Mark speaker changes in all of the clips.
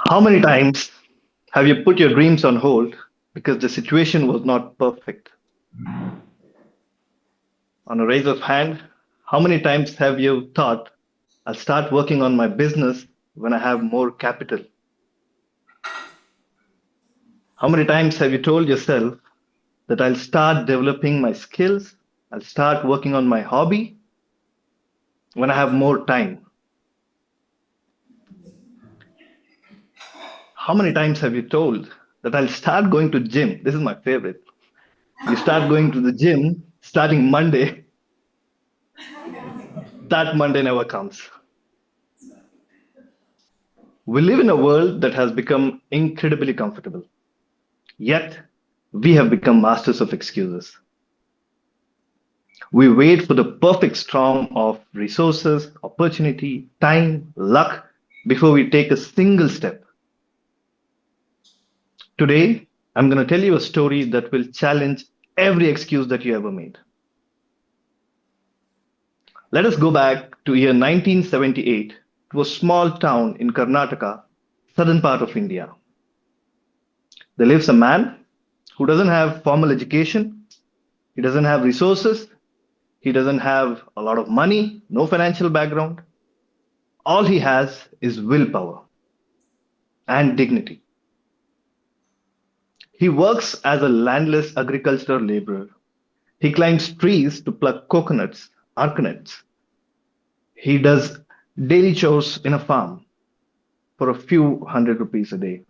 Speaker 1: How many times have you put your dreams on hold because the situation was not perfect? On a raise of hand, how many times have you thought, I'll start working on my business when I have more capital? How many times have you told yourself that I'll start developing my skills, I'll start working on my hobby when I have more time? How many times have you told that I'll start going to gym? This is my favorite. You start going to the gym starting Monday, that Monday never comes. We live in a world that has become incredibly comfortable, yet we have become masters of excuses. We wait for the perfect storm of resources, opportunity, time, luck before we take a single step. Today, I'm going to tell you a story that will challenge every excuse that you ever made. Let us go back to year 1978 to a small town in Karnataka, southern part of India. There lives a man who doesn't have formal education, he doesn't have resources, he doesn't have a lot of money, no financial background. All he has is willpower and dignity. He works as a landless agricultural laborer. He climbs trees to pluck coconuts, arconuts. He does daily chores in a farm for a few hundred rupees a day.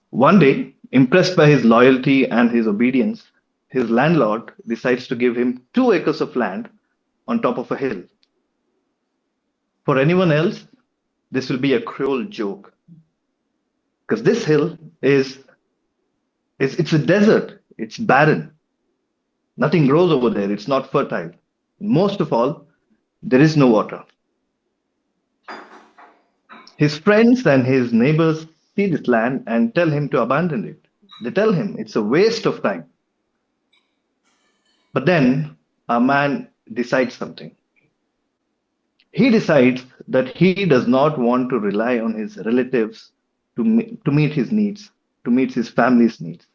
Speaker 1: One day, impressed by his loyalty and his obedience, his landlord decides to give him 2 acres of land on top of a hill. For anyone else, this will be a cruel joke because this hill is it's a desert. It's barren. Nothing grows over there. It's not fertile. Most of all, there is no water. His friends and his neighbors see this land and tell him to abandon it. They tell him it's a waste of time. But then a man decides something. He decides that he does not want to rely on his relatives to meet his needs, to meet his family's needs.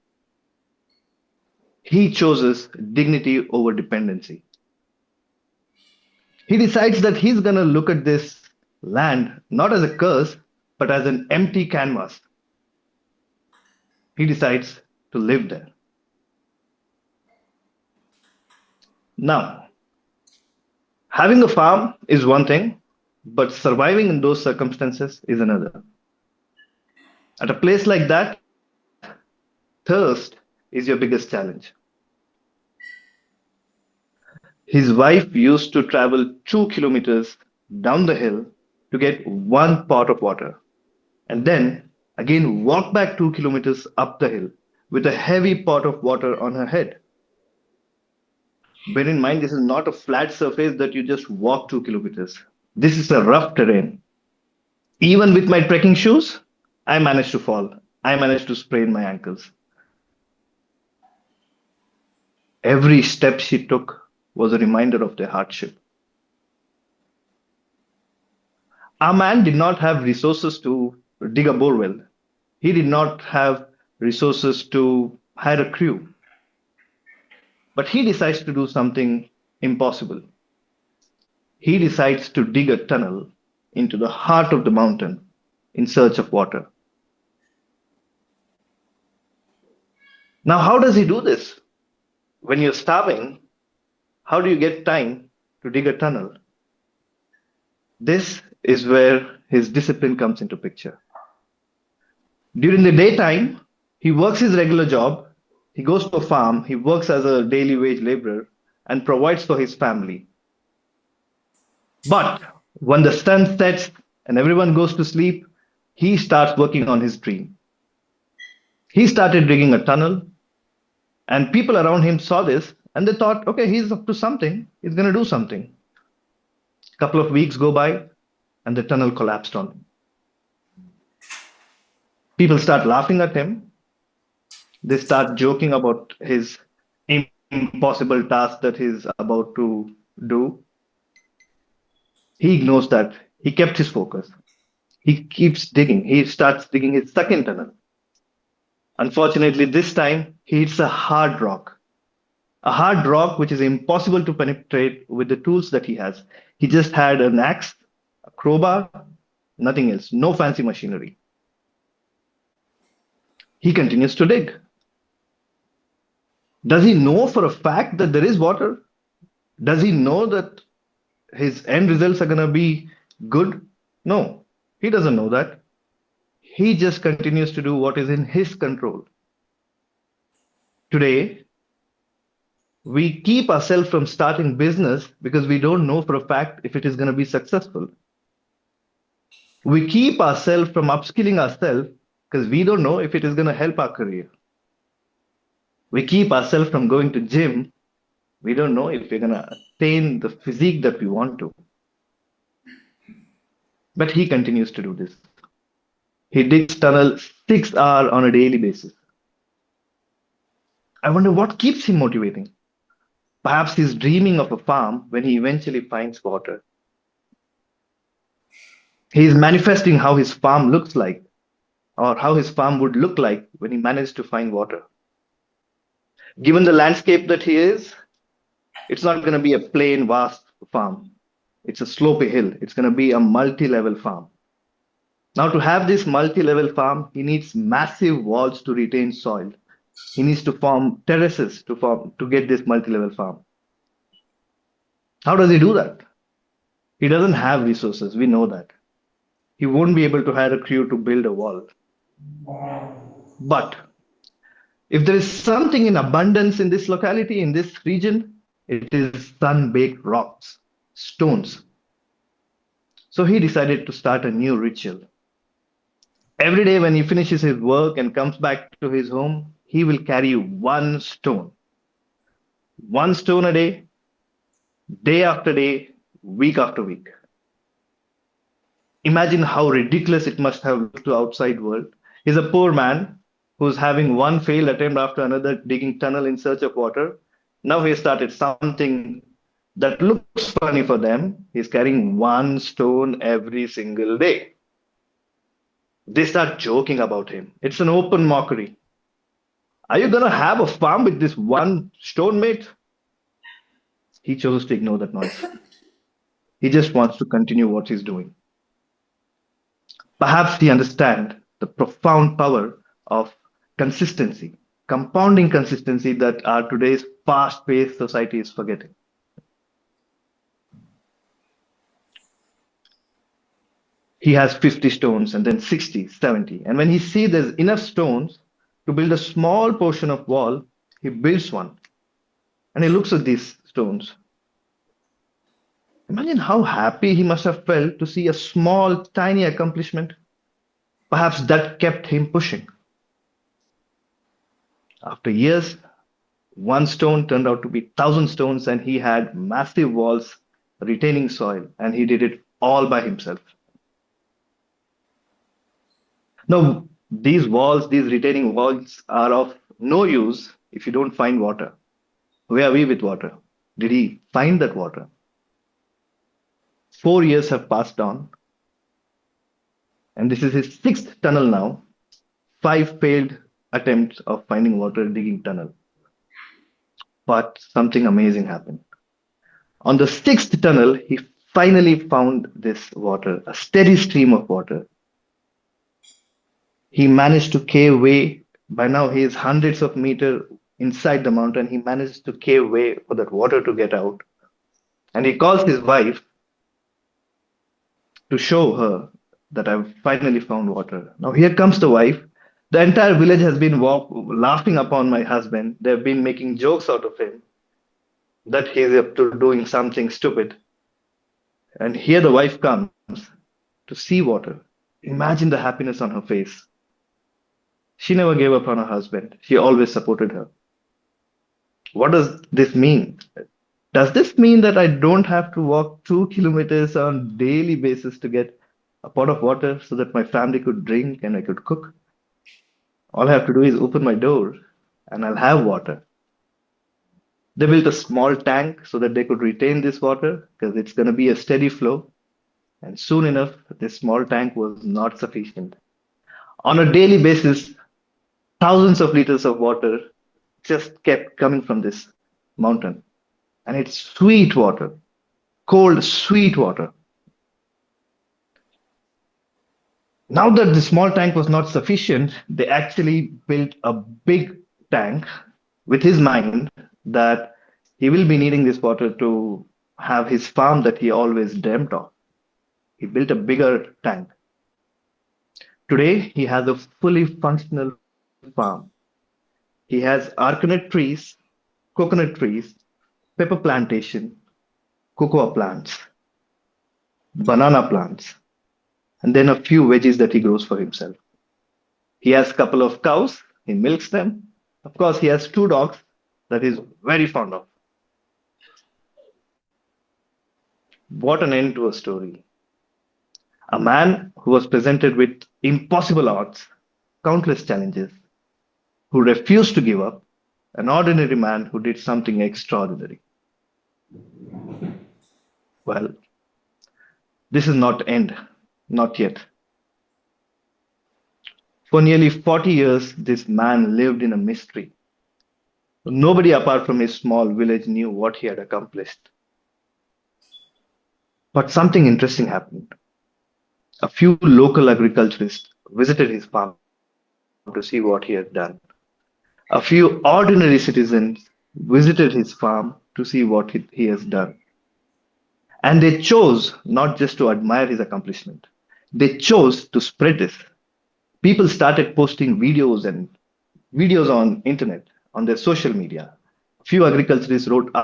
Speaker 1: He chooses dignity over dependency. He decides that he's going to look at this land not as a curse, but as an empty canvas. He decides to live there. Now, having a farm is one thing, but surviving in those circumstances is another. At a place like that, thirst is your biggest challenge. His wife used to travel 2 kilometers down the hill to get one pot of water and then again walk back 2 kilometers up the hill with a heavy pot of water on her head. Bear in mind, this is not a flat surface that you just walk 2 kilometers. This is a rough terrain. Even with my trekking shoes, I managed to fall. I managed to sprain my ankles. Every step she took was a reminder of their hardship. Our man did not have resources to dig a borewell. He did not have resources to hire a crew. But he decides to do something impossible. He decides to dig a tunnel into the heart of the mountain in search of water. Now, how does he do this? When you're starving, how do you get time to dig a tunnel? This is where his discipline comes into picture. During the daytime, he works his regular job, he goes to a farm, he works as a daily wage laborer and provides for his family. But when the sun sets and everyone goes to sleep, he starts working on his dream. He started digging a tunnel, and people around him saw this and they thought, okay, he's up to something, he's going to do something. A couple of weeks go by and the tunnel collapsed on him. People start laughing at him. They start joking about his impossible task that he's about to do. He ignores that. He kept his focus. He keeps digging. He starts digging his second tunnel. Unfortunately, this time he hits a hard rock which is impossible to penetrate with the tools that he has. He just had an axe, a crowbar, nothing else, no fancy machinery. He continues to dig. Does he know for a fact that there is water? Does he know that his end results are going to be good? No, he doesn't know that. He just continues to do what is in his control. Today, we keep ourselves from starting business because we don't know for a fact if it is going to be successful. We keep ourselves from upskilling ourselves because we don't know if it is going to help our career. We keep ourselves from going to gym. We don't know if we're going to attain the physique that we want to. But he continues to do this. He digs tunnel 6 hours on a daily basis. I wonder what keeps him motivating. Perhaps he's dreaming of a farm when he eventually finds water. He's manifesting how his farm looks like, or how his farm would look like when he managed to find water. Given the landscape that he is, it's not going to be a plain, vast farm. It's a slopy hill. It's going to be a multi-level farm. Now, to have this multi-level farm, he needs massive walls to retain soil. He needs to form terraces to get this multi-level farm. How does he do that? He doesn't have resources. We know that. He won't be able to hire a crew to build a wall. But if there is something in abundance in this locality, in this region, it is sun-baked rocks, stones. So he decided to start a new ritual. Every day when he finishes his work and comes back to his home, he will carry one stone. One stone a day after day, week after week. Imagine how ridiculous it must have looked to outside world. He's a poor man who's having one failed attempt after another digging tunnel in search of water. Now he started something that looks funny for them. He's carrying one stone every single day. They start joking about him. It's an open mockery. Are you going to have a farm with this one stone, mate? He chose to ignore that noise. He just wants to continue what he's doing. Perhaps he understands the profound power of consistency, compounding consistency that our today's fast-paced society is forgetting. He has 50 stones and then 60, 70. And when he sees there's enough stones to build a small portion of wall, he builds one. And he looks at these stones. Imagine how happy he must have felt to see a small, tiny accomplishment. Perhaps that kept him pushing. After years, one stone turned out to be 1,000 stones, and he had massive walls retaining soil, and he did it all by himself. Now, these walls, these retaining walls, are of no use if you don't find water. Where are we with water? Did he find that water? 4 years have passed on, and this is his sixth tunnel now. 5 failed attempts of finding water digging tunnel. But something amazing happened. On the sixth tunnel, he finally found this water, a steady stream of water. He managed to cave way. By now, he is hundreds of meters inside the mountain. He managed to cave way for that water to get out. And he calls his wife to show her that I've finally found water. Now, here comes the wife. The entire village has been laughing upon my husband. They've been making jokes out of him that he's up to doing something stupid. And here the wife comes to see water. Imagine the happiness on her face. She never gave up on her husband. She always supported her. What does this mean? Does this mean that I don't have to walk 2 kilometers on daily basis to get a pot of water so that my family could drink and I could cook? All I have to do is open my door and I'll have water. They built a small tank so that they could retain this water because it's going to be a steady flow. And soon enough, this small tank was not sufficient. On a daily basis, thousands of liters of water just kept coming from this mountain. And it's sweet water, cold, sweet water. Now that the small tank was not sufficient, they actually built a big tank with his mind that he will be needing this water to have his farm that he always dreamt of. He built a bigger tank. Today, he has a fully functional farm. He has coconut trees, pepper plantation, cocoa plants, banana plants, and then a few veggies that he grows for himself. He has a couple of cows, he milks them. Of course, he has two dogs that he's very fond of. What an end to a story. A man who was presented with impossible odds, countless challenges, who refused to give up, an ordinary man who did something extraordinary. Well, this is not end, not yet. For nearly 40 years, this man lived in a mystery. Nobody apart from his small village knew what he had accomplished. But something interesting happened. A few local agriculturists visited his farm to see what he had done. A few ordinary citizens visited his farm to see what he has done. And they chose not just to admire his accomplishment, they chose to spread this. People started posting videos on internet, on their social media. A few agriculturists wrote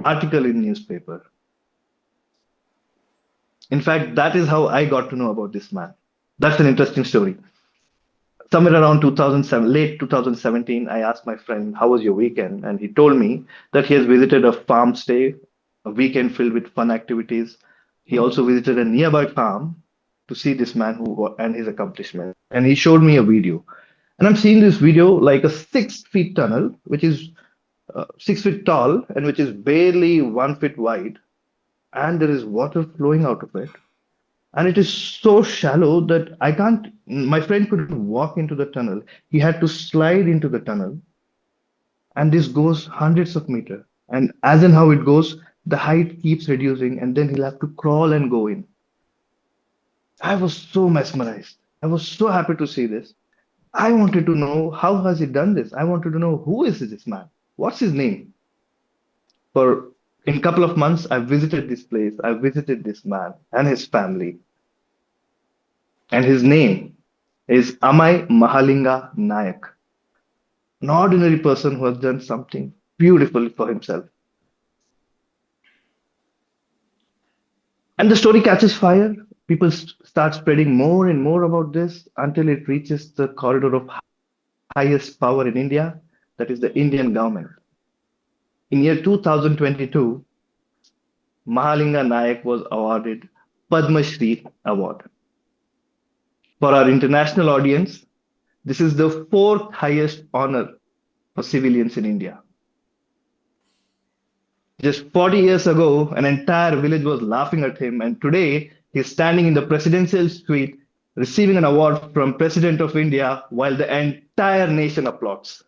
Speaker 1: article in newspaper. In fact, that is how I got to know about this man. That's an interesting story. Somewhere around 2007, late 2017, I asked my friend, "How was your weekend?" And he told me that he has visited a farm stay, a weekend filled with fun activities. He also visited a nearby farm to see this man who and his accomplishment. And he showed me a video. And I'm seeing this video like a 6 feet tunnel, which is 6 feet tall and which is barely 1 foot wide. And there is water flowing out of it. And it is so shallow that I can't, my friend couldn't walk into the tunnel. He had to slide into the tunnel. And this goes hundreds of meters. And as in how it goes, the height keeps reducing, and then he'll have to crawl and go in. I was so mesmerized. I was so happy to see this. I wanted to know how has he done this? I wanted to know who is this man? What's his name? For in a couple of months, I visited this place. I visited this man and his family. And his name is Amai Mahalinga Nayak, an ordinary person who has done something beautiful for himself. And the story catches fire. People start spreading more and more about this until it reaches the corridor of highest power in India, that is the Indian government. In year 2022, Mahalinga Nayak was awarded Padma Shri Award. For our international audience, this is the fourth highest honor for civilians in India. Just 40 years ago, an entire village was laughing at him, and today he's standing in the presidential suite receiving an award from President of India while the entire nation applauds.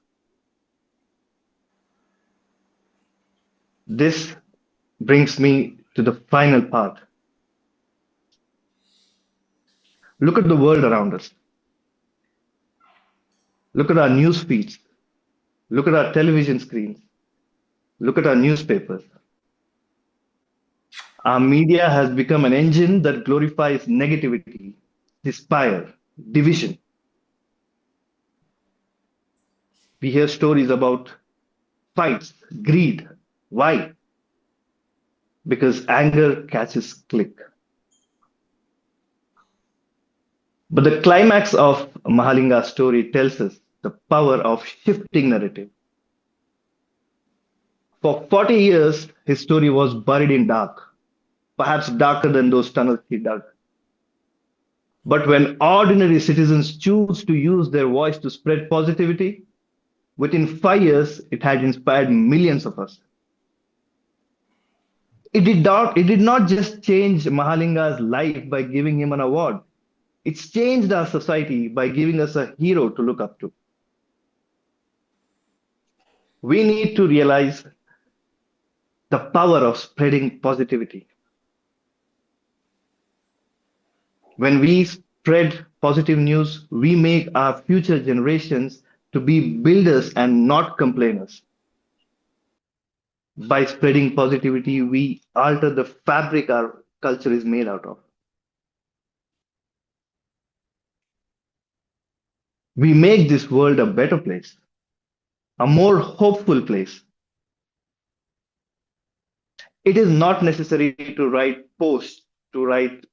Speaker 1: This brings me to the final part. Look at the world around us. Look at our news feeds. Look at our television screens. Look at our newspapers. Our media has become an engine that glorifies negativity, despair, division. We hear stories about fights, greed. Why? Because anger catches click. But the climax of Mahalinga's story tells us the power of shifting narrative. For 40 years, his story was buried in dark, perhaps darker than those tunnels he dug. But when ordinary citizens choose to use their voice to spread positivity, within 5 years, it had inspired millions of us. It did not just change Mahalinga's life by giving him an award. It's changed our society by giving us a hero to look up to. We need to realize the power of spreading positivity. When we spread positive news, we make our future generations to be builders and not complainers. By spreading positivity, we alter the fabric our culture is made out of. We make this world a better place, a more hopeful place. It is not necessary to write posts, to write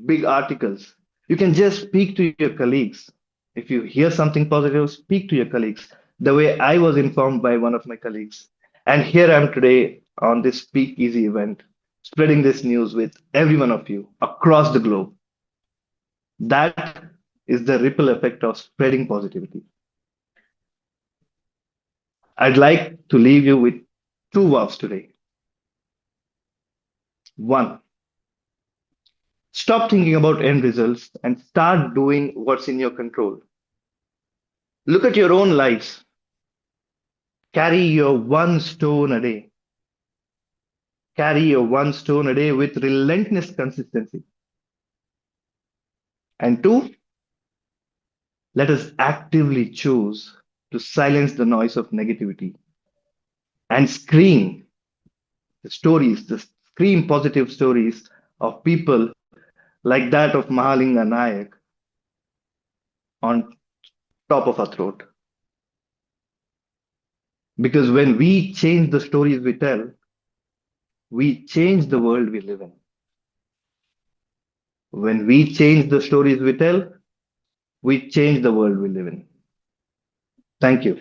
Speaker 1: big articles. You can just speak to your colleagues. If you hear something positive, speak to your colleagues. The way I was informed by one of my colleagues. And here I am today on this SpeakEasy event, spreading this news with every one of you across the globe. That is the ripple effect of spreading positivity. I'd like to leave you with two vows today. One, stop thinking about end results and start doing what's in your control. Look at your own lives. Carry your one stone a day. Carry your one stone a day with relentless consistency. And two, let us actively choose to silence the noise of negativity and scream the scream positive stories of people like that of Mahalinga Nayak on top of our throat. Because when we change the stories we tell, we change the world we live in. When we change the stories we tell, we change the world we live in. Thank you.